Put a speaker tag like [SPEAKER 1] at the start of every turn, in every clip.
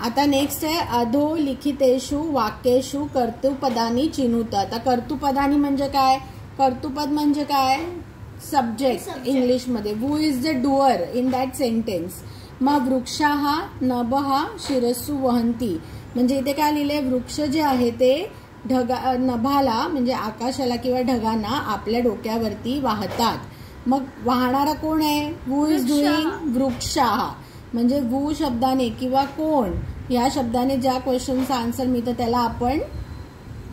[SPEAKER 1] आता नेक्स्ट आहे अधोलिखितेषु वाक्येषु कर्तृपदानी चिनुत. आता कर्तृपदानी म्हणजे काय? कर्तृपद म्हणजे काय? सब्जेक्ट इंग्लिश मध्ये. Who is the doer in that sentence. मग वृक्षाः नभः शिरसु वहन्ति म्हणजे इथे काय लिहिले? वृक्ष जे आहे ते नभाला म्हणजे आकाशाला किंवा ढगांना आपल्या डोक्यावरती वाहतात. मग वाहणारा कोण आहे? हु इज डुईंग? वृक्षाः. म्हणजे वू शब्दाने किंवा कोण या शब्दाने ज्या क्वेश्चनचा आन्सर मिळतं त्याला आपण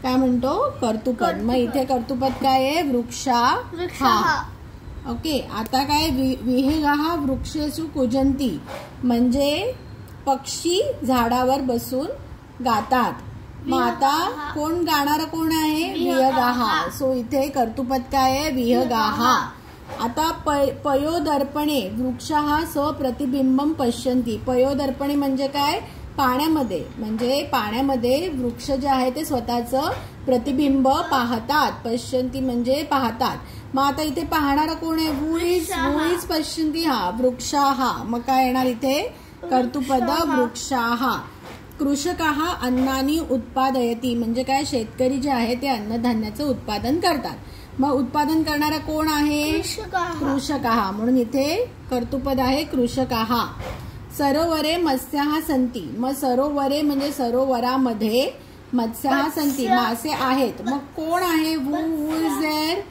[SPEAKER 1] काय म्हणतो? कर्तृपद. मग इथे कर्तृपद काय आहे? वृक्षाः. ओके. आता काय? विहगाः वृक्षेषु कूजन्ति म्हणजे पक्षी झाडावर बसून गातात. मग आता कोण गाणारा कोण आहे? विहगाः. सो इथे कर्तृपद काय आहे? विहगाः. आता पयोदर्पणे वृक्षाः स्वप्रतिबिंबं पश्यन्ति. पयोदर्पणे म्हणजे काय? पाण्यामध्ये. म्हणजे पाण्यामध्ये वृक्ष जे आहे ते स्वतःचं प्रतिबिंब पाहतात. पश्यन्ति म्हणजे पाहतात. मग आता इथे पाहणारा कोण आहे? हु इज पश्यन्ति? हा वृक्षाः. मग काय येणार इथे? कर्तृपद वृक्षाः. कृषकाः अन्नानि उत्पादयति म्हणजे काय? शेतकरी जे आहे ते अन्नधान्याचं उत्पादन करतात. मग उत्पादन करणारा कोण आहे? कृषकाः. म्हणून इथे कर्तृपद आहे कृषकाः. सरोवरे मत्स्याः सन्ति. मग सरोवरे म्हणजे सरोवरामध्ये मत्स्याः सन्ति मासे आहेत. मग कोण आहे? हु इज देअर?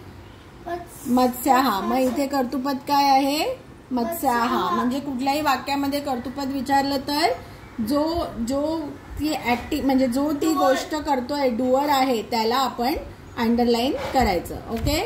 [SPEAKER 1] मत्स्याः. मग इथे कर्तृपद काय आहे? मत्स्याः. म्हणजे कुठल्याही वाक्यामध्ये कर्तृपद विचारलं तर जो ती ऍक्टिव्ह म्हणजे जो ती गोष्ट करतोय डुअर आहे त्याला आपण अंडरलाईन करायचं. ओके.